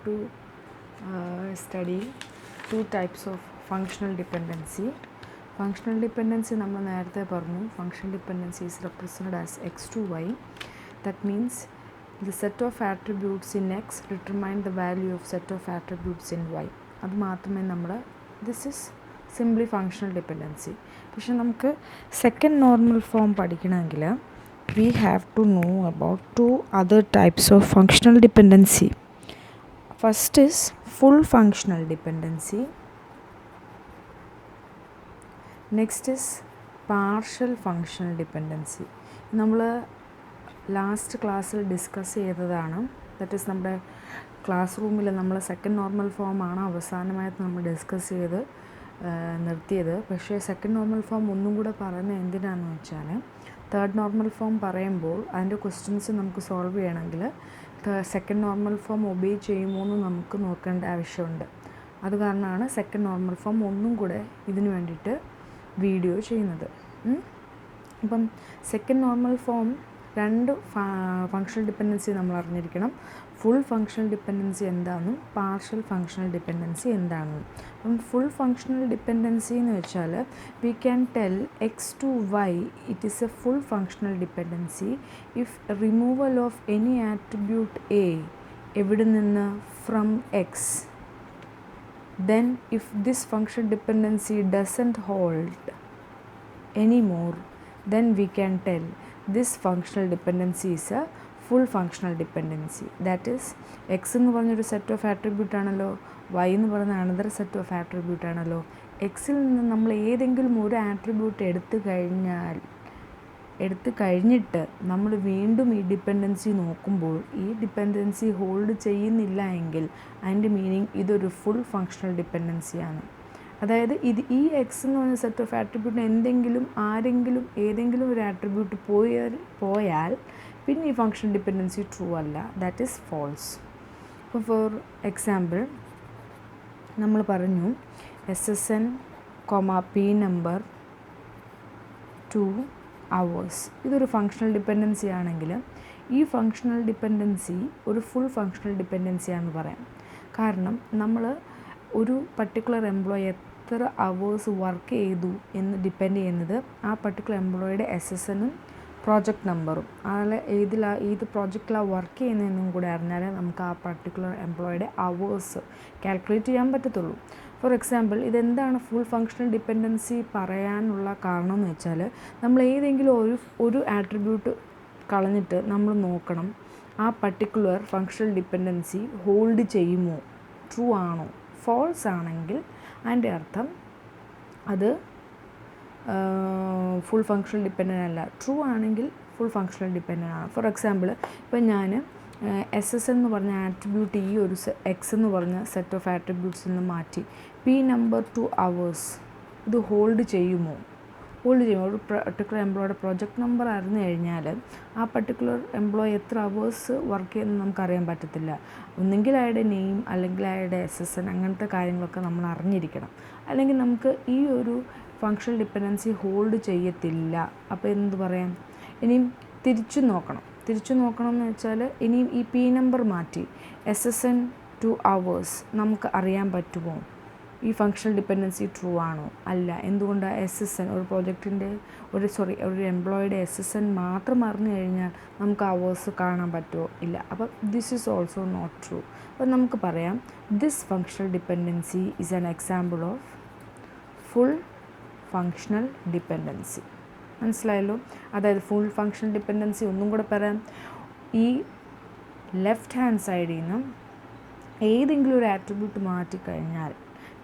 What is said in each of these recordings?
to study two types of functional dependency. Functional dependency നമ്മൾ നേരത്തെ പറഞ്ഞു. Functional dependency is represented as x to y. That means the set of attributes in x determine the value of set of attributes in y. അത് മാത്രമേ നമ്മൾ this is simply functional dependency. പക്ഷെ നമുക്ക് second normal form പഠിക്കണമെങ്കിൽ we have to know about two other types of functional dependency. First is full functional dependency. Next is partial functional dependency. നമ്മൾ last ക്ലാസ്സിൽ discuss ചെയ്തതാണ്. That is നമ്മുടെ class റൂമിൽ നമ്മൾ second normal ഫോമാണ് അവസാനമായിട്ട് നമ്മൾ ഡിസ്കസ് ചെയ്ത് നിർത്തിയത്. പക്ഷേ സെക്കൻഡ് നോർമൽ ഫോം ഒന്നും കൂടെ പറയുന്നത് എന്തിനാണെന്ന് വെച്ചാൽ തേർഡ് നോർമൽ ഫോം പറയുമ്പോൾ അതിൻ്റെ ക്വസ്റ്റ്യൻസ് നമുക്ക് സോൾവ് ചെയ്യണമെങ്കിൽ സെക്കൻഡ് നോർമൽ ഫോം ഒബേ ചെയ്യുമോ എന്ന് നമുക്ക് നോക്കേണ്ട ആവശ്യമുണ്ട്. അത് കാരണമാണ് സെക്കൻഡ് നോർമൽ ഫോം ഒന്നും കൂടെ ഇതിന് വേണ്ടിയിട്ട് വീഡിയോ ചെയ്യുന്നത്. അപ്പം സെക്കൻഡ് നോർമൽ ഫോം രണ്ട് ഫങ്ഷണൽ ഡിപ്പെൻഡൻസി നമ്മൾ അറിഞ്ഞിരിക്കണം. ഫുൾ ഫങ്ഷണൽ ഡിപ്പെൻഡൻസി എന്താണെന്നും പാർഷ്യൽ ഫങ്ഷണൽ ഡിപ്പെൻഡൻസി എന്താണെന്നും. അപ്പം ഫുൾ ഫങ്ഷണൽ ഡിപ്പെൻഡൻസി എന്ന് വെച്ചാൽ we can tell X to Y it is a full functional dependency if removal of any attribute A എവിടെ നിന്ന് from X. Then if this functional dependency doesn't hold anymore, then we can tell this functional dependency is a full functional dependency. That is x എന്ന് പറഞ്ഞൊരു set of attribute ആണല്ലോ, y എന്ന് പറയുന്ന another set of attribute ആണല്ലോ. എക്സിൽ നിന്ന് നമ്മൾ ഏതെങ്കിലും ഒരു ആട്രിബ്യൂട്ട് എടുത്തു കഴിഞ്ഞിട്ട് നമ്മൾ വീണ്ടും ഈ ഡിപ്പെൻഡൻസി നോക്കുമ്പോൾ ഈ ഡിപ്പെൻഡൻസി ഹോൾഡ് ചെയ്യുന്നില്ല എങ്കിൽ അതിൻ്റെ മീനിങ് ഇതൊരു ഫുൾ ഫങ്ഷണൽ ഡിപ്പെൻഡൻസിയാണ്. അതായത് ഈ എക്സ് എന്ന് പറഞ്ഞ സെറ്റ് ഓഫ് ആട്രിബ്യൂട്ടിന് ഏതെങ്കിലും ഒരു ആട്രിബ്യൂട്ട് പോയാൽ പിന്നെ ഈ ഫങ്ഷണൽ ഡിപ്പെൻഡൻസി ട്രൂ അല്ല, ദാറ്റ് ഈസ് ഫോൾസ്. ഇപ്പോൾ ഫോർ എക്സാമ്പിൾ നമ്മൾ പറഞ്ഞു SSN, P number 2 hours. ഇതൊരു ഫങ്ഷണൽ ഡിപ്പെൻഡൻസി ആണെങ്കിൽ ഈ ഫങ്ഷണൽ ഡിപ്പെൻഡൻസി ഒരു ഫുൾ ഫങ്ഷണൽ ഡിപ്പെൻഡൻസി ആണെന്ന് പറയാം. കാരണം നമ്മൾ ഒരു പർട്ടിക്കുലർ എംപ്ലോയി എത്ര അവേഴ്സ് വർക്ക് ചെയ്തു എന്ന് ഡിപ്പെൻഡ് ചെയ്യുന്നത് ആ പർട്ടിക്കുലർ എംപ്ലോയിയുടെ SSNഉം പ്രോജക്റ്റ് നമ്പറും. അതിൽ ഏത് പ്രോജക്റ്റിലാണ് വർക്ക് ചെയ്യുന്നതെന്നും കൂടെ അറിഞ്ഞാലേ നമുക്ക് ആ പർട്ടിക്കുലർ എംപ്ലോയിയുടെ അവേഴ്സ് കാൽക്കുലേറ്റ് ചെയ്യാൻ പറ്റത്തുള്ളൂ. ഫോർ എക്സാമ്പിൾ ഇതെന്താണ് ഫുൾ ഫങ്ഷണൽ ഡിപ്പെൻഡൻസി പറയാനുള്ള കാരണം എന്ന് വെച്ചാൽ നമ്മൾ ഏതെങ്കിലും ഒരു ആട്രിബ്യൂട്ട് കളഞ്ഞിട്ട് നമ്മൾ നോക്കണം ആ പർട്ടിക്കുലർ ഫങ്ഷണൽ ഡിപ്പെൻഡൻസി ഹോൾഡ് ചെയ്യുമോ, ട്രൂ ആണോ. ഫോൾസ് ആണെങ്കിൽ അതിൻ്റെ അർത്ഥം അത് ഫുൾ ഫങ്ഷണൽ ഡിപ്പെൻഡൻ്റ് അല്ല. ട്രൂ ആണെങ്കിൽ ഫുൾ ഫങ്ഷണൽ ഡിപ്പെൻഡൻ്റ് ആണ്. ഫോർ എക്സാമ്പിൾ ഇപ്പം ഞാൻ SSN എന്ന് പറഞ്ഞ ആട്രിബ്യൂട്ട് ഈ ഒരു എക്സ് എന്ന് പറഞ്ഞ സെറ്റ് ഓഫ് ആട്രിബ്യൂട്ട്സിൽ നിന്ന് മാറ്റി P number 2 hours ഇത് ഹോൾഡ് ചെയ്യുമോ. ഒരു പർട്ടിക്കുലർ എംപ്ലോയിയുടെ പ്രോജക്റ്റ് നമ്പർ അറിഞ്ഞു കഴിഞ്ഞാൽ ആ പർട്ടിക്കുലർ എംപ്ലോയി എത്ര അവേഴ്സ് വർക്ക് ചെയ്യുന്നത് നമുക്കറിയാൻ പറ്റത്തില്ല. ഒന്നെങ്കിൽ അയാളുടെ നെയിം അല്ലെങ്കിൽ അയാളുടെ SSN അങ്ങനത്തെ കാര്യങ്ങളൊക്കെ നമ്മൾ അറിഞ്ഞിരിക്കണം. അല്ലെങ്കിൽ നമുക്ക് ഈ ഒരു ഫങ്ഷണൽ ഡിപ്പെൻഡൻസി ഹോൾഡ് ചെയ്യത്തില്ല. അപ്പോൾ എന്ത് പറയാം, ഇനിയും തിരിച്ചു നോക്കണം എന്ന് വെച്ചാൽ ഇനിയും ഈ P നമ്പർ മാറ്റി SSN 2 hours നമുക്ക് അറിയാൻ പറ്റുമോ ഈ ഫങ്ഷണൽ ഡിപ്പെൻഡൻസി ട്രൂ ആണോ അല്ല. എന്തുകൊണ്ട് SSN ഒരു പ്രോജക്റ്റിൻ്റെ ഒരു എംപ്ലോയിയുടെ SSN മാത്രം അറിഞ്ഞു കഴിഞ്ഞാൽ നമുക്ക് അവേഴ്സ് കാണാൻ പറ്റുമോ ഇല്ല. അപ്പം this is also not true. അപ്പം നമുക്ക് പറയാം this functional dependency is an example of full functional dependency. മനസ്സിലായല്ലോ. അതായത് ഫുൾ ഫങ്ഷണൽ ഡിപ്പെൻഡൻസി ഒന്നും കൂടെ പറയാം. ഈ ലെഫ്റ്റ് ഹാൻഡ് സൈഡിൽ നിന്ന് ഏതെങ്കിലും ഒരു ആട്രിബ്യൂട്ട് മാറ്റിക്കഴിഞ്ഞാൽ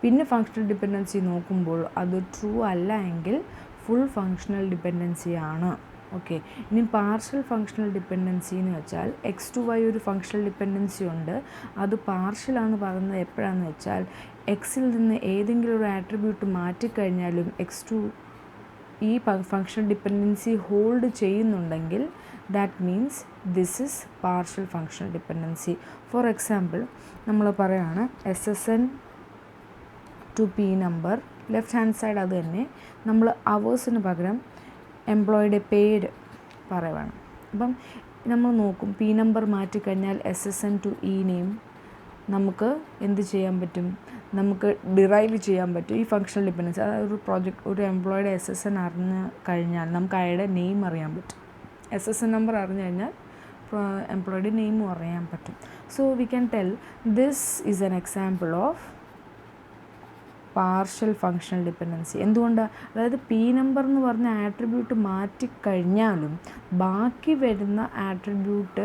പിന്നെ ഫങ്ഷണൽ ഡിപ്പെൻഡൻസി നോക്കുമ്പോൾ അത് ട്രൂ അല്ല എങ്കിൽ ഫുൾ ഫങ്ഷണൽ ഡിപ്പെൻഡൻസി ആണ്. ഓക്കെ. ഇനി പാർഷ്യൽ ഫങ്ഷണൽ ഡിപ്പെൻഡൻസി എന്ന് വെച്ചാൽ എക്സ് ടു വൈ ഒരു ഫങ്ഷണൽ ഡിപ്പെൻഡൻസി ഉണ്ട്. അത് പാർഷ്യലാണെന്ന് പറയുന്നത് എപ്പോഴാണെന്ന് വെച്ചാൽ എക്സിൽ നിന്ന് ഏതെങ്കിലും ഒരു ആട്രിബ്യൂട്ട് മാറ്റിക്കഴിഞ്ഞാലും എക്സ് ടു ഈ ഫങ്ഷണൽ ഡിപ്പെൻഡൻസി ഹോൾഡ് ചെയ്യുന്നുണ്ടെങ്കിൽ that means this is partial functional dependency. For example നമ്മൾ പറയുകയാണ് SSN to P number, left hand side അത് തന്നെ നമ്മൾ അവേഴ്സിന് പകരം എംപ്ലോയിയുടെ പേര് പറയുകയാണ്. അപ്പം നമ്മൾ നോക്കും P നമ്പർ മാറ്റിക്കഴിഞ്ഞാൽ SSN to E നെയിം നമുക്ക് എന്ത് ചെയ്യാൻ പറ്റും, നമുക്ക് ഡിറൈവ് ചെയ്യാൻ പറ്റും ഈ ഫങ്ഷണൽ ഡിപ്പെൻഡൻസി. അതായത് ഒരു എംപ്ലോയിയുടെ SSN അറിഞ്ഞ് കഴിഞ്ഞാൽ നമുക്ക് അയാളുടെ നെയിം അറിയാൻ പറ്റും. SSN നമ്പർ അറിഞ്ഞു കഴിഞ്ഞാൽ എംപ്ലോയിയുടെ നെയിമും അറിയാൻ പറ്റും. So we can tell this is an example of partial functional dependency. എന്തുകൊണ്ടാണ്? അതായത് P നമ്പർ എന്ന് പറഞ്ഞ ആട്രിബ്യൂട്ട് മാറ്റിക്കഴിഞ്ഞാലും ബാക്കി വരുന്ന ആട്രിബ്യൂട്ട്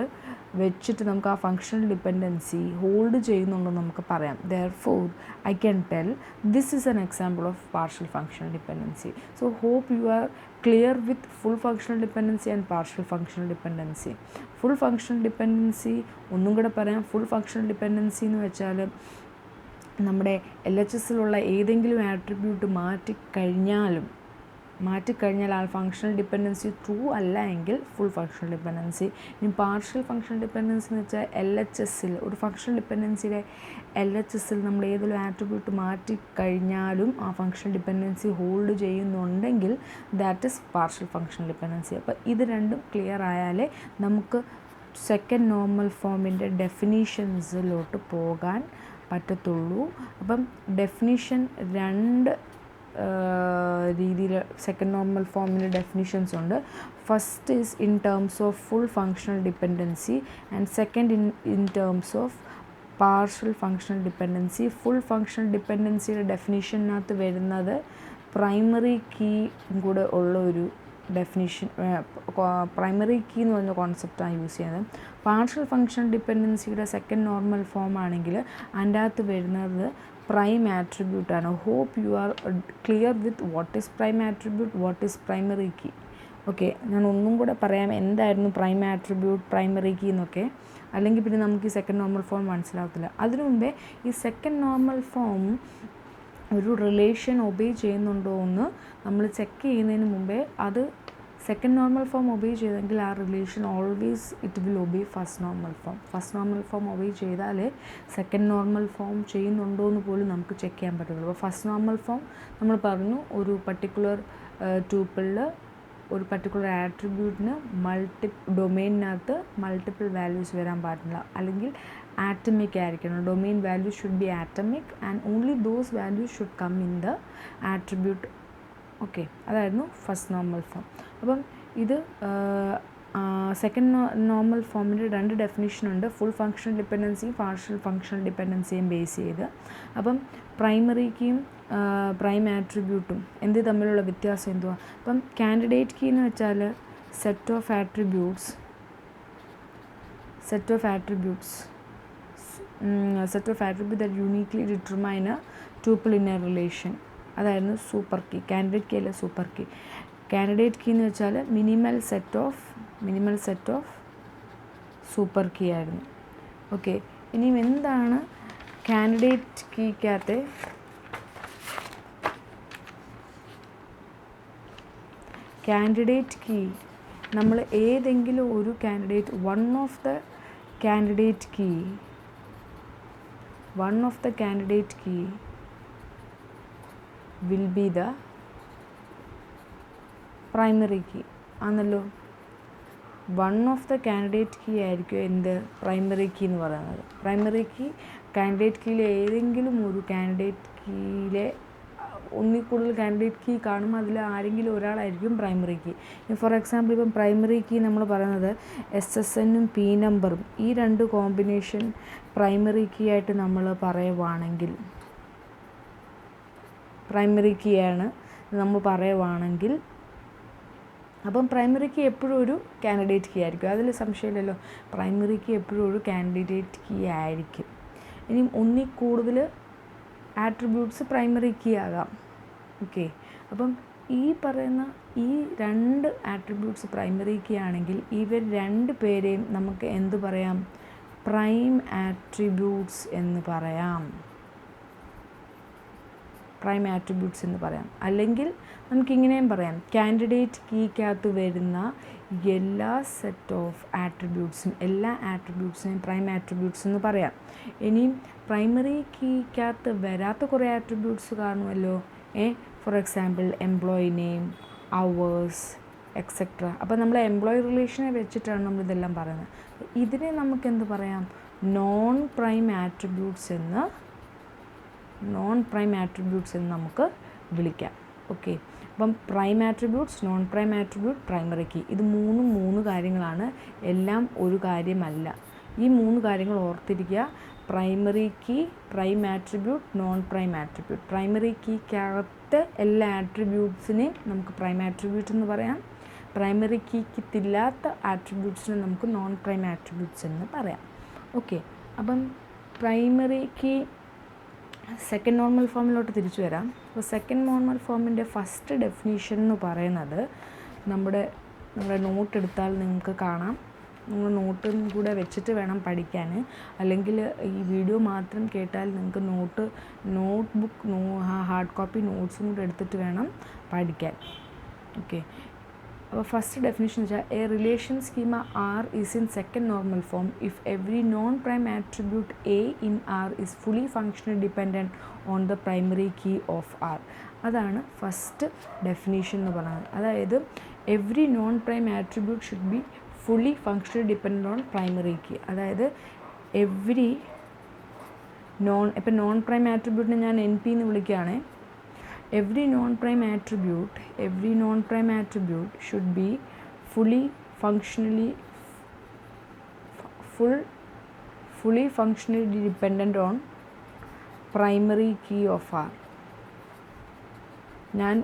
വെച്ചിട്ട് നമുക്ക് ആ ഫങ്ഷണൽ ഡിപ്പെൻഡൻസി ഹോൾഡ് ചെയ്യുന്നുണ്ടെന്ന് നമുക്ക് പറയാം. Therefore, I can tell this is an example of partial functional dependency. So hope you are clear with full functional dependency and partial functional dependency. Full functional dependency ഒന്നും കൂടെ പറയാം. Full functional dependency എന്ന് വെച്ചാൽ നമ്മുടെ LHSലുള്ള ഏതെങ്കിലും attribute മാറ്റിക്കഴിഞ്ഞാൽ ആ functional dependency true അല്ല എങ്കിൽ ഫുൾ ഫങ്ഷണൽ ഡിപ്പെൻഡൻസി. ഇനി പാർഷ്യൽ ഫങ്ഷണൽ ഡിപ്പെൻഡൻസി എന്ന് വെച്ചാൽ LHSൽ ഒരു ഫങ്ഷണൽ ഡിപ്പെൻഡൻസിയുടെ LHSൽ നമ്മൾ ഏതെങ്കിലും ആട്രിബ്യൂട്ട് മാറ്റിക്കഴിഞ്ഞാലും ആ ഫങ്ഷണൽ ഡിപ്പെൻഡൻസി ഹോൾഡ് ചെയ്യുന്നുണ്ടെങ്കിൽ that is partial functional dependency. അപ്പോൾ ഇത് രണ്ടും ക്ലിയർ ആയാലേ നമുക്ക് സെക്കൻഡ് നോർമൽ ഫോമിൻ്റെ ഡെഫിനീഷൻസിലോട്ട് പോകാൻ പറ്റത്തുള്ളൂ. അപ്പം ഡെഫിനിഷൻ രണ്ട് രീതിയിൽ സെക്കൻഡ് നോർമൽ ഫോമിൻ്റെ ഡെഫിനിഷൻസ് ഉണ്ട്. First is in terms of full functional dependency and second in terms of partial functional dependency. Full functional ഡിപ്പെൻഡൻസിയുടെ ഡെഫിനിഷനകത്ത് വരുന്നത് പ്രൈമറി കീ കൂടെ ഉള്ള ഒരു ഡെഫിനിഷൻ, പ്രൈമറി കീ എന്ന് പറഞ്ഞ കോൺസെപ്റ്റാണ് യൂസ് ചെയ്യുന്നത്. പാർഷ്യൽ ഫങ്ഷണൽ ഡിപ്പെൻഡൻസിയുടെ സെക്കൻഡ് നോർമൽ ഫോം ആണെങ്കിൽ അതിൻ്റെ അകത്ത് വരുന്നത് പ്രൈം ആട്രിബ്യൂട്ടാണ്. Hope you are clear with what is prime attribute, what is primary key. Okay, ഞാൻ ഒന്നും കൂടെ പറയാം എന്തായിരുന്നു പ്രൈം ആട്രിബ്യൂട്ട്, പ്രൈമറി കീ എന്നൊക്കെ. അല്ലെങ്കിൽ പിന്നെ നമുക്ക് ഈ സെക്കൻഡ് നോർമൽ ഫോം മനസ്സിലാവത്തില്ല. അതിനു മുമ്പേ ഈ സെക്കൻഡ് നോർമൽ ഫോം ഒരു റിലേഷൻ ഒബേ ചെയ്യുന്നുണ്ടോ എന്ന് നമ്മൾ ചെക്ക് ചെയ്യുന്നതിന് മുമ്പേ അത് സെക്കൻഡ് നോർമൽ ഫോം ഒബേ ചെയ്തെങ്കിൽ ആ relation always it will obey first normal form. First normal form obey ചെയ്താലേ സെക്കൻഡ് നോർമൽ ഫോം ചെയ്യുന്നുണ്ടോ എന്ന് പോലും നമുക്ക് ചെക്ക് ചെയ്യാൻ പറ്റുള്ളൂ. അപ്പോൾ ഫസ്റ്റ് നോർമൽ ഫോം നമ്മൾ പറഞ്ഞു, ഒരു പർട്ടിക്കുലർ ട്യൂപ്പിളിൽ ഒരു പർട്ടിക്കുലർ ആട്രിബ്യൂട്ടിന് ഡൊമെയിനകത്ത് മൾട്ടിപ്പിൾ വാല്യൂസ് വരാൻ പാടില്ല, അല്ലെങ്കിൽ ആറ്റമിക് ആയിരിക്കണം. Domain value should be atomic and only those values should come in the attribute. Okay, അതായിരുന്നു ഫസ്റ്റ് നോർമൽ ഫോം. അപ്പം ഇത് സെക്കൻഡ് നോർമൽ ഫോമിൻ്റെ രണ്ട് ഡെഫിനിഷനുണ്ട്, ഫുൾ ഫങ്ഷണൽ ഡിപ്പെൻഡൻസിയും പാർഷ്യൽ ഫങ്ഷണൽ ഡിപ്പെൻഡൻസിയും ബേസ് ചെയ്ത്. അപ്പം പ്രൈമറി കീയും പ്രൈം ആട്രിബ്യൂട്ടും എന്ത് തമ്മിലുള്ള വ്യത്യാസം എന്തുവാ? അപ്പം കാൻഡിഡേറ്റ് കീ എന്ന് വെച്ചാൽ set of attributes that uniquely determine a tuple in a relation. അതായിരുന്നു സൂപ്പർ കീ. കാൻഡിഡേറ്റ് കീ അല്ല സൂപ്പർ കീ. കാൻഡിഡേറ്റ് കീ എന്ന് വെച്ചാൽ minimal set of super key ആയിരുന്നു. ഓക്കെ, ഇനിയും എന്താണ് കാൻഡിഡേറ്റ് കീക്കകത്തെ കാൻഡിഡേറ്റ് കീ? നമ്മൾ ഏതെങ്കിലും ഒരു candidate one of the candidate key will be the primary key ആണല്ലോ. One of the candidate key ആയിരിക്കും എന്ത് പ്രൈമറി കീ എന്ന് പറയുന്നത്. പ്രൈമറി കീ കാൻഡിഡേറ്റ് കീയിലെ ഏതെങ്കിലും ഒരു കാൻഡിഡേറ്റ് കീയിലെ ഒന്നിൽ കൂടുതൽ കാൻഡിഡേറ്റ് കീ കാണുമ്പോൾ അതിൽ ആരെങ്കിലും ഒരാളായിരിക്കും പ്രൈമറി കീ. ഫോർ എക്സാമ്പിൾ ഇപ്പം പ്രൈമറി കീ നമ്മൾ പറയുന്നത് SSNഉം P നമ്പറും, ഈ രണ്ട് കോമ്പിനേഷൻ പ്രൈമറി കീ ആയിട്ട് നമ്മൾ പറയുവാണെങ്കിൽ, പ്രൈമറി കീ ആണ് നമ്മൾ പറയുവാണെങ്കിൽ, അപ്പം പ്രൈമറി കീ എപ്പോഴും ഒരു കാൻഡിഡേറ്റ് കീ ആയിരിക്കും, അതിൽ സംശയമില്ലല്ലോ. പ്രൈമറി കീ എപ്പോഴും ഒരു കാൻഡിഡേറ്റ് കീ ആയിരിക്കും. ഇനി ഒന്നിൽ കൂടുതൽ ആട്രിബ്യൂട്ട്സ് പ്രൈമറി കീ ആകാം. ഓക്കെ, അപ്പം ഈ പറയുന്ന ഈ രണ്ട് ആട്രിബ്യൂട്ട്സ് പ്രൈമറി കീ ആണെങ്കിൽ ഇവർ രണ്ട് പേരെയും നമുക്ക് എന്ത് പറയാം? പ്രൈം ആട്രിബ്യൂട്ട്സ് എന്ന് പറയാം. അല്ലെങ്കിൽ നമുക്കിങ്ങനെയും പറയാം, കാൻഡിഡേറ്റ് കീക്കകത്ത് വരുന്ന എല്ലാ സെറ്റ് ഓഫ് ആട്രിബ്യൂട്ട്സും എല്ലാ ആട്രിബ്യൂട്ട്സിനെയും പ്രൈം ആട്രിബ്യൂട്ട്സ് എന്ന് പറയാം. ഇനിയും പ്രൈമറി കീക്കകത്ത് വരാത്ത കുറേ ആട്രിബ്യൂട്ട്സ് കാണുമല്ലോ. For example employee name, hours, etcetera. അപ്പോൾ നമ്മൾ എംപ്ലോയി റിലേഷനെ വെച്ചിട്ടാണ് നമ്മളിതെല്ലാം പറയുന്നത്. ഇതിനെ നമുക്ക് എന്ത് പറയാം? നോൺ പ്രൈം ആട്രിബ്യൂട്ട്സ് എന്ന് നമുക്ക് വിളിക്കാം. ഓക്കെ, അപ്പം prime attributes, non prime attribute, primary key, ഇത് മൂന്ന് കാര്യങ്ങളാണ്. എല്ലാം ഒരു കാര്യമല്ല. ഈ 3 കാര്യങ്ങൾ ഓർത്തിരിക്കുക. Primary key, prime attribute, non prime attribute. Primary കീക്കകത്ത് എല്ലാ ആട്രിബ്യൂട്ട്സിനെയും നമുക്ക് പ്രൈം ആട്രിബ്യൂട്ട് എന്ന് പറയാം. പ്രൈമറി കീക്കകത്തില്ലാത്ത ആട്രിബ്യൂട്ട്സിനെ നമുക്ക് നോൺ പ്രൈം ആട്രിബ്യൂട്ട്സ് എന്ന് പറയാം. ഓക്കെ, അപ്പം പ്രൈമറി കീ സെക്കൻഡ് നോർമൽ ഫോമിലോട്ട് തിരിച്ചു വരാം. അപ്പോൾ സെക്കൻഡ് നോർമൽ ഫോമിൻ്റെ ഫസ്റ്റ് ഡെഫിനീഷൻ എന്ന് പറയുന്നത് നമ്മുടെ നോട്ട് എടുത്താൽ നിങ്ങൾക്ക് കാണാം. നിങ്ങൾ നോട്ടും കൂടെ വെച്ചിട്ട് വേണം പഠിക്കാൻ, അല്ലെങ്കിൽ ഈ വീഡിയോ മാത്രം കേട്ടാൽ നിങ്ങൾക്ക് നോട്ട്ബുക്ക് ഹാർഡ് കോപ്പി നോട്ട്സും കൂടെ എടുത്തിട്ട് വേണം പഠിക്കാൻ. ഓക്കെ, അപ്പോൾ ഫസ്റ്റ് ഡെഫിനേഷൻ വെച്ചാൽ a relation schema R is in second normal form if every non prime attribute A in R is fully functional dependent on the primary key of R. അതാണ് first definition എന്ന് പറയുന്നത്. അതായത് every non prime attribute should be fully functional dependent on primary key. അതായത് every ഇപ്പം non prime ആട്രിബ്യൂട്ടിനെ ഞാൻ NP എന്ന് വിളിക്കുകയാണ്. every non-prime attribute should be fully functionally dependent on primary key of R. ഞാൻ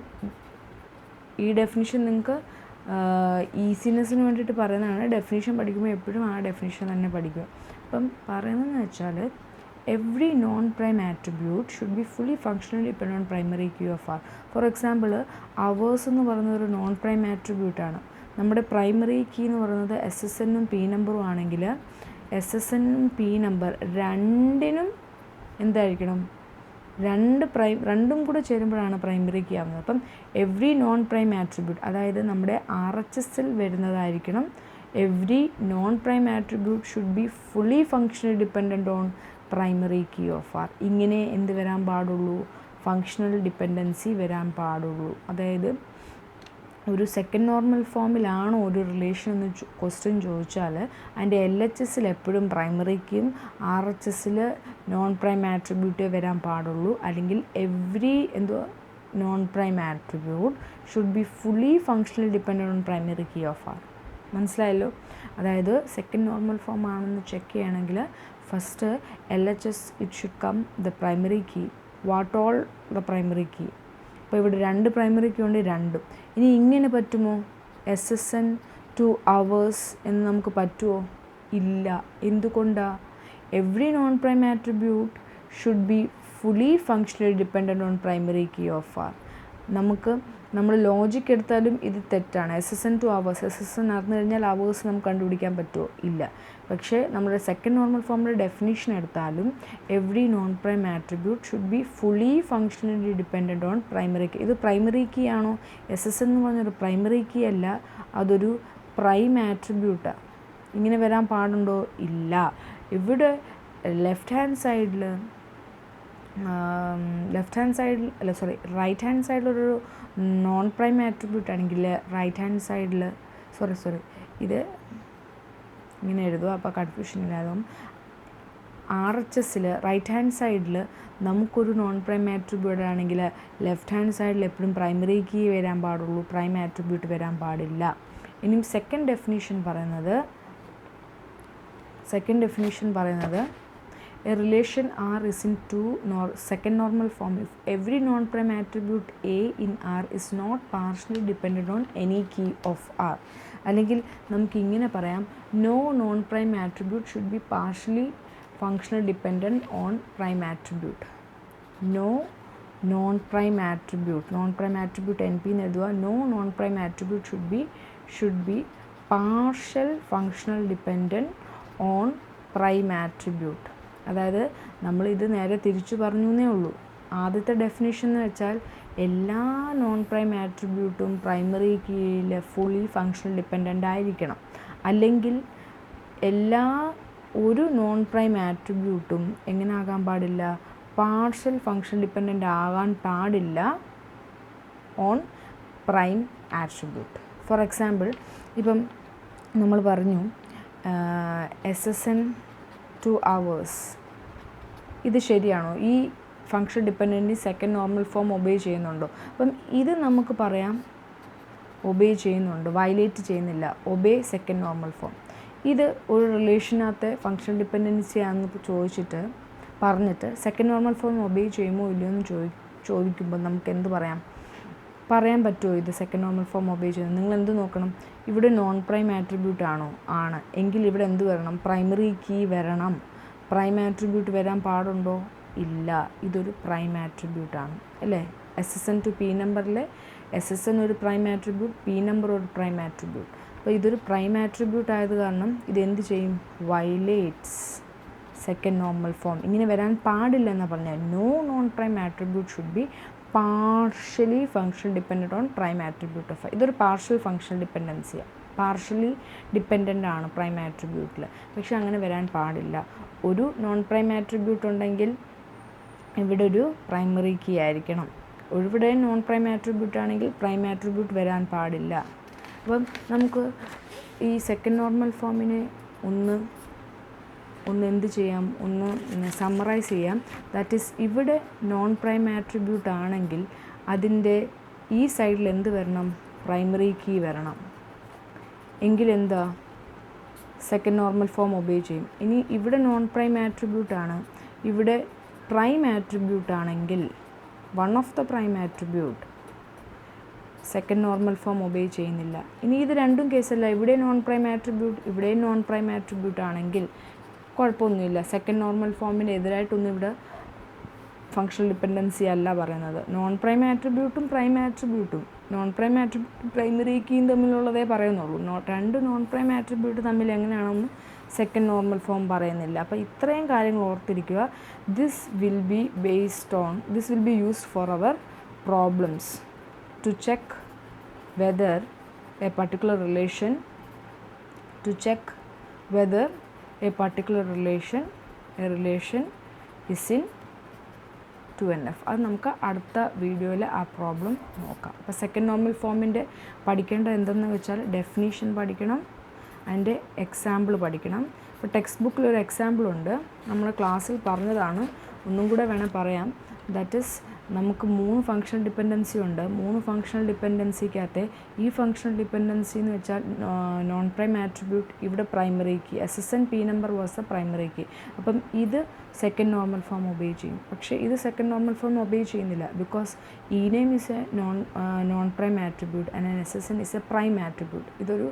ഈ ഡെഫിനിഷൻ നിങ്ങൾക്ക് ഈസിനെസ്സിന് വേണ്ടിയിട്ട് പറയുന്നതാണ്. ഡെഫിനിഷൻ പഠിക്കുമ്പോൾ എപ്പോഴും ആ ഡെഫിനിഷൻ തന്നെ പഠിക്കുക. അപ്പം പറയുന്നതെന്ന് വെച്ചാൽ every non-prime attribute should be fully functionally dependent on primary key of R. For example hours എന്ന് പറയുന്ന ഒരു നോൺ പ്രൈം ആട്രിബ്യൂട്ടാണ്. നമ്മുടെ പ്രൈമറി കീ എന്ന് പറയുന്നത് SSNഉം P നമ്പറും ആണെങ്കിൽ SSNഉം P നമ്പർ രണ്ടിനും എന്തായിരിക്കണം, രണ്ടും കൂടെ ചേരുമ്പോഴാണ് പ്രൈമറി കീ ആവുന്നത്. അപ്പം എവറി നോൺ പ്രൈം ആട്രിബ്യൂട്ട്, അതായത് നമ്മുടെ RHSൽ വരുന്നതായിരിക്കണം. Every non prime attribute should be fully functional dependent on primary key of R. ഇങ്ങനെ എന്ത് വരാൻ പാടുള്ളൂ, ഫങ്ഷണൽ ഡിപ്പെൻഡൻസി വരാൻ പാടുള്ളൂ. അതായത് ഒരു സെക്കൻഡ് നോർമൽ ഫോമിലാണോ ഒരു റിലേഷൻ എന്ന് ക്വസ്റ്റ്യൻ ചോദിച്ചാൽ അതിൻ്റെ LHSൽ എപ്പോഴും പ്രൈമറി കീയും RHSൽ നോൺ പ്രൈം ആട്രിബ്യൂട്ടേ വരാൻ പാടുള്ളൂ. അല്ലെങ്കിൽ every non prime attribute should be fully functional dependent on primary key of R. മനസ്സിലായല്ലോ? അതായത് സെക്കൻഡ് നോർമൽ ഫോം ആണെന്ന് ചെക്ക് ചെയ്യണമെങ്കിൽ first LHS it should come the primary key, what all the primary key. അപ്പോൾ ഇവിടെ 2 primary key ഉണ്ട്, രണ്ടും. ഇനി ഇങ്ങനെ പറ്റുമോ, SSN to അവേഴ്സ് എന്ന് നമുക്ക് പറ്റുമോ? ഇല്ല. എന്തുകൊണ്ടാണ്? Every non prime attribute should be fully functionally dependent on primary key of R. നമ്മൾ ലോജിക്ക് എടുത്താലും ഇത് തെറ്റാണ്. SSN to അവേഴ്സ്, SSN അറിഞ്ഞു കഴിഞ്ഞാൽ അവേഴ്സ് നമുക്ക് കണ്ടുപിടിക്കാൻ പറ്റുമോ? ഇല്ല. പക്ഷേ നമ്മുടെ സെക്കൻഡ് നോർമൽ ഫോമിൻ്റെ ഡെഫിനേഷൻ എടുത്താലും every non prime attribute should be fully functionally dependent on primary key. ഇത് പ്രൈമറി കീ ആണോ? SSN എന്ന് പറഞ്ഞൊരു പ്രൈമറി കീ അല്ല, അതൊരു പ്രൈം ആട്രിബ്യൂട്ടാണ്. ഇങ്ങനെ വരാൻ പാടുണ്ടോ? ഇല്ല. ഇവിടെ റൈറ്റ് ഹാൻഡ് സൈഡിലൊരു നോൺ പ്രൈം ആട്രിബ്യൂട്ട് ആണെങ്കിൽ റൈറ്റ് ഹാൻഡ് സൈഡിൽ ഇത് ഇങ്ങനെ എഴുതുക, അപ്പോൾ കൺഫ്യൂഷൻ ഇല്ലാതും. RHSൽ റൈറ്റ് ഹാൻഡ് സൈഡിൽ നമുക്കൊരു നോൺ പ്രൈം ആട്രിബ്യൂട്ട് ആണെങ്കിൽ ലെഫ്റ്റ് ഹാൻഡ് സൈഡിൽ എപ്പോഴും പ്രൈമറി കീ വരാൻ പാടുള്ളൂ, പ്രൈം ആട്രിബ്യൂട്ട് വരാൻ പാടില്ല. ഇനിയും സെക്കൻഡ് ഡെഫിനേഷൻ പറയുന്നത് a relation R is in second normal form if every non-prime attribute A in R is not partially dependent on any key of R. അല്ലെങ്കിൽ നമുക്ക് ഇങ്ങനെ പറയാം, no non-prime attribute should be partially functional dependent on prime attribute. No non-prime attribute NP എന്ന് എഴുതുക. no non-prime attribute should be partial functional dependent on prime attribute. അതായത് നമ്മളിത് നേരെ തിരിച്ചു പറഞ്ഞു എന്നേ ഉള്ളൂ. ആദ്യത്തെ ഡെഫിനേഷൻ എന്ന് വെച്ചാൽ എല്ലാ നോൺ പ്രൈം ആട്രിബ്യൂട്ടും പ്രൈമറി കീയിൽ ഫുള്ളി ഫങ്ഷണൽ ഡിപ്പെൻഡൻ്റ് ആയിരിക്കണം. അല്ലെങ്കിൽ ഒരു നോൺ പ്രൈം ആട്രിബ്യൂട്ടും എങ്ങനെ ആകാൻ പാടില്ല, പാർഷ്യൽ ഫങ്ഷൻ ഡിപ്പെൻഡൻ്റ് ആകാൻ പാടില്ല on prime attribute. For example ഇപ്പം നമ്മൾ പറഞ്ഞു SSN 2 hours. ഇത് ശരിയാണോ? ഈ function dependent second normal form obey ചെയ്യുന്നുണ്ടോ? അപ്പം ഇത് നമുക്ക് പറയാം ഒബേ ചെയ്യുന്നുണ്ട്, വയലേറ്റ് ചെയ്യുന്നില്ല. Obey second normal form. ഇത് ഒരു റിലേഷനകത്തെ ഫങ്ഷൻ ഡിപ്പെൻഡൻസി ആണെന്ന് ചോദിച്ചിട്ട് പറഞ്ഞിട്ട് സെക്കൻഡ് നോർമൽ ഫോം ഒബേ ചെയ്യുമോ ഇല്ലയോ എന്ന് ചോദിക്കുമ്പോൾ നമുക്ക് എന്ത് പറയാൻ പറ്റുമോ ഇത് സെക്കൻഡ് നോർമൽ ഫോം ഒബേ ചെയ്യുന്നത്? നിങ്ങൾ എന്ത് നോക്കണം? ഇവിടെ നോൺ പ്രൈം ആട്രിബ്യൂട്ട് ആണോ? ആണ്. എങ്കിൽ ഇവിടെ എന്ത് വരണം? പ്രൈമറി കീ വരണം. പ്രൈം ആട്രിബ്യൂട്ട് വരാൻ പാടുണ്ടോ? ഇല്ല. ഇതൊരു പ്രൈം ആട്രിബ്യൂട്ടാണ് അല്ലേ? SSN ടു പി നമ്പറിലെ SSN ഒരു പ്രൈം ആട്രിബ്യൂട്ട്, പി നമ്പർ ഒരു പ്രൈം ആട്രിബ്യൂട്ട്. അപ്പോൾ ഇതൊരു പ്രൈം ആട്രിബ്യൂട്ട് ആയത് കാരണം ഇതെന്ത് ചെയ്യും? Violates second normal form. ഇങ്ങനെ വരാൻ പാടില്ല എന്ന് പറഞ്ഞാൽ no non prime attribute should be partially function dependent on prime attribute of. ഇതൊരു പാർഷ്യൽ ഫങ്ഷൻ ഡിപ്പെൻഡൻസിയാണ്. പാർഷ്യലി ഡിപ്പെൻഡൻ്റ് ആണ് പ്രൈം ആട്രിബ്യൂട്ടിൽ. പക്ഷെ അങ്ങനെ വരാൻ പാടില്ല. ഒരു നോൺ പ്രൈം ആട്രിബ്യൂട്ട് ഉണ്ടെങ്കിൽ ഇവിടെ ഒരു പ്രൈമറി കീ ആയിരിക്കണം. ഇവിടെ നോൺ പ്രൈം ആട്രിബ്യൂട്ട് ആണെങ്കിൽ പ്രൈം ആട്രിബ്യൂട്ട് വരാൻ പാടില്ല. അപ്പം നമുക്ക് ഈ സെക്കൻഡ് നോർമൽ ഫോമിനെ ഒന്ന് എന്ത് ചെയ്യാം? ഒന്ന് സമ്മറൈസ് ചെയ്യാം. ദാറ്റ് ഈസ് ഇവിടെ നോൺ പ്രൈം ആട്രിബ്യൂട്ട് ആണെങ്കിൽ അതിൻ്റെ ഈ സൈഡിൽ എന്ത് വരണം? പ്രൈമറി കീ വരണം. എങ്കിലെന്താ? സെക്കൻഡ് നോർമൽ ഫോം ഒബേ ചെയ്യും. ഇനി ഇവിടെ നോൺ പ്രൈം ആട്രിബ്യൂട്ട് ആണ്, ഇവിടെ പ്രൈം ആട്രിബ്യൂട്ട് ആണെങ്കിൽ one of the prime attribute second normal form obey ചെയ്യുന്നില്ല. ഇനി ഇത് രണ്ടും കേസല്ല, ഇവിടെ നോൺ പ്രൈം ആട്രിബ്യൂട്ട് ഇവിടെയും നോൺ പ്രൈം ആട്രിബ്യൂട്ട് ആണെങ്കിൽ കുഴപ്പമൊന്നുമില്ല. സെക്കൻഡ് നോർമൽ ഫോമിന് എതിരായിട്ടൊന്നും ഇവിടെ ഫങ്ഷണൽ ഡിപ്പെൻഡൻസി അല്ല പറയുന്നത്. നോൺ പ്രൈം ആട്രിബ്യൂട്ടും പ്രൈം ആട്രിബ്യൂട്ടും നോൺ പ്രൈം ആട്രിബ്യൂട്ടും പ്രൈമറി കീയും തമ്മിലുള്ളതേ പറയുന്നുള്ളൂ. രണ്ട് നോൺ പ്രൈം ആട്രിബ്യൂട്ട് തമ്മിൽ എങ്ങനെയാണെന്ന് സെക്കൻഡ് നോർമൽ ഫോം പറയുന്നില്ല. അപ്പോൾ ഇത്രയും കാര്യങ്ങൾ ഓർത്തിരിക്കുക. This will be used for our problems to check whether a particular relation is in 2NF. അത് നമുക്ക് അടുത്ത വീഡിയോയിൽ ആ പ്രോബ്ലം നോക്കാം. അപ്പോൾ സെക്കൻഡ് നോർമൽ ഫോമിൻ്റെ പഠിക്കേണ്ടത് എന്തെന്ന് വെച്ചാൽ ഡെഫിനീഷൻ പഠിക്കണം, അതിൻ്റെ എക്സാമ്പിൾ പഠിക്കണം. ഇപ്പോൾ ടെക്സ്റ്റ് ബുക്കിലൊരു എക്സാമ്പിളുണ്ട്, നമ്മൾ ക്ലാസ്സിൽ പറഞ്ഞതാണ്, ഒന്നും കൂടെ വേണേൽ പറയാം. ദാറ്റ് ഈസ് നമുക്ക് 3 ഫങ്ഷണൽ ഡിപ്പെൻഡൻസി ഉണ്ട്. 3 ഫങ്ഷണൽ ഡിപ്പെൻഡൻസിക്കകത്തെ ഈ ഫങ്ഷണൽ ഡിപ്പെൻഡൻസി എന്ന് വെച്ചാൽ നോൺ പ്രൈം ആട്രിബ്യൂട്ട്, ഇവിടെ primary key, SSN P number was a primary key. അപ്പം ഇത് സെക്കൻഡ് നോർമൽ ഫോം ഒബേ ചെയ്യും. പക്ഷേ ഇത് സെക്കൻഡ് നോർമൽ ഫോം ഒബേ ചെയ്യുന്നില്ല. Because E name is a non prime attribute and SSN ഇസ് എ പ്രൈം ആട്രിബ്യൂട്ട്. ഇതൊരു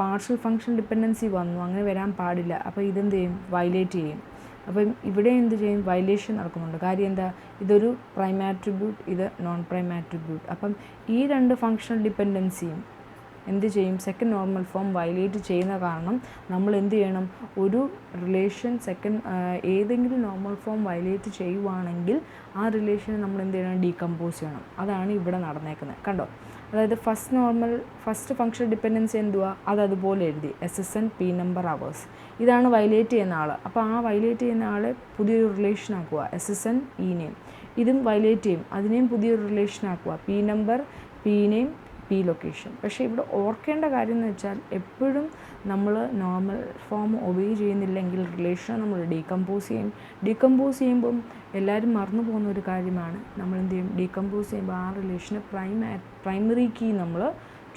പാർഷ്യൽ ഫങ്ഷൻ ഡിപ്പെൻഡൻസി വന്നു, അങ്ങനെ വരാൻ പാടില്ല. അപ്പോൾ ഇതെന്ത് ചെയ്യും? വയലേറ്റ് ചെയ്യും. അപ്പം ഇവിടെ എന്ത് ചെയ്യും? വയലേഷൻ നടക്കുന്നുണ്ട്. കാര്യം എന്താ? ഇതൊരു പ്രൈം ആട്രിബ്യൂട്ട്, ഇത് നോൺ പ്രൈം ആട്രിബ്യൂട്ട്. അപ്പം ഈ രണ്ട് ഫങ്ഷണൽ ഡിപ്പെൻഡൻസിയും എന്ത് ചെയ്യും? സെക്കൻഡ് നോർമൽ ഫോം വയലേറ്റ് ചെയ്യുന്ന കാരണം നമ്മൾ എന്ത് ചെയ്യണം? ഒരു റിലേഷൻ ഏതെങ്കിലും നോർമൽ ഫോം വയലേറ്റ് ചെയ്യുവാണെങ്കിൽ ആ റിലേഷനെ നമ്മൾ എന്ത് ചെയ്യണം? ഡീകമ്പോസ് ചെയ്യണം. അതാണ് ഇവിടെ നടന്നേക്കുന്നത്. കണ്ടോ? അതായത് ഫസ്റ്റ് ഫങ്ഷൻ ഡിപ്പെൻഡൻസി എന്തുവാ? അതുപോലെ എഴുതി SSN പി നമ്പർ അവേഴ്സ്. ഇതാണ് വയലേറ്റ് ചെയ്യുന്ന ആൾ. അപ്പോൾ ആ വയലേറ്റ് ചെയ്യുന്ന ആളെ പുതിയൊരു റിലേഷൻ ആക്കുക, SSN ഇ നെയിം. ഇതും വയലേറ്റ് ചെയ്യും, അതിനെയും പുതിയൊരു റിലേഷൻ ആക്കുക, P number, P name, P location. പക്ഷേ ഇവിടെ ഓർക്കേണ്ട കാര്യം എന്ന് വെച്ചാൽ എപ്പോഴും നമ്മൾ നോർമൽ ഫോം ഒബേ ചെയ്യുന്നില്ലെങ്കിൽ റിലേഷൻ നമ്മൾ ഡീകമ്പോസ് ചെയ്യുമ്പം എല്ലാവരും മറന്നു പോകുന്ന ഒരു കാര്യമാണ്. നമ്മൾ എന്ത് ചെയ്യും? ഡീകമ്പോസ് ചെയ്യുമ്പോൾ ആ റിലേഷന് പ്രൈമറി കീ നമ്മൾ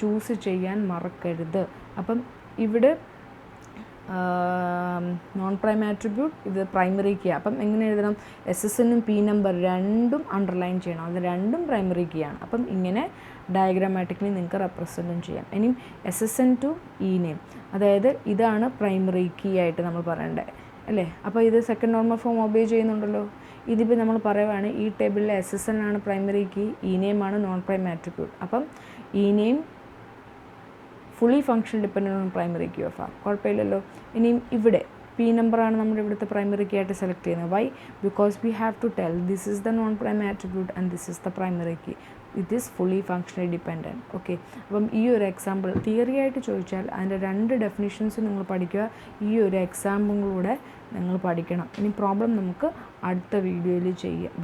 ചൂസ് ചെയ്യാൻ മറക്കരുത്. അപ്പം ഇവിടെ നോൺ പ്രൈം ആട്രിബ്യൂട്ട്, ഇത് പ്രൈമറി കീ. അപ്പം എങ്ങനെ എഴുതണം? SSNും പി നമ്പർ രണ്ടും അണ്ടർലൈൻ ചെയ്യണം, അത് രണ്ടും പ്രൈമറി കീ ആണ്. അപ്പം ഇങ്ങനെ ഡയഗ്രാമാറ്റിക്കലി നിങ്ങൾക്ക് റെപ്രസെൻറ്റും ചെയ്യാം. ഇനിയും SSN ടു ഇ നെയിം, അതായത് ഇതാണ് പ്രൈമറി കീ ആയിട്ട് നമ്മൾ പറയേണ്ടത് അല്ലേ? അപ്പോൾ ഇത് സെക്കൻഡ് നോർമൽ ഫോം ഒബേ ചെയ്യുന്നുണ്ടല്ലോ. ഇതിപ്പോൾ നമ്മൾ പറയുവാണ് ഈ ടേബിളിലെ SSN ആണ് പ്രൈമറി കീ, ഇ നെയിം ആണ് നോൺ പ്രൈം ആട്രിബ്യൂട്ട്. അപ്പം E name fully function dependent on primary key of R. കുഴപ്പമില്ലല്ലോ. ഇനിയും ഇവിടെ പി നമ്പറാണ് നമ്മുടെ ഇവിടുത്തെ പ്രൈമറി കീ ആയിട്ട് സെലക്ട് ചെയ്യുന്നത്. Why? Because we have to tell this is the non prime attribute and this is the primary key. It is fully functionally dependent. Okay. അപ്പം ഈ ഒരു എക്സാമ്പിൾ തിയറി ആയിട്ട് ചോദിച്ചാൽ അതിൻ്റെ 2 ഡെഫിനിഷൻസ് നിങ്ങൾ പഠിക്കുക, ഈ ഒരു എക്സാമ്പിളിലൂടെ നിങ്ങൾ പഠിക്കണം. ഇനി പ്രോബ്ലം നമുക്ക് അടുത്ത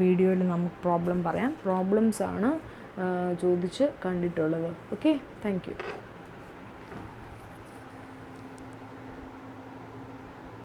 വീഡിയോയിൽ നമുക്ക് പ്രോബ്ലം പറയാം. പ്രോബ്ലംസ് ആണ് ചോദിച്ച് കണ്ടിട്ടുള്ളത്. Okay, thank you.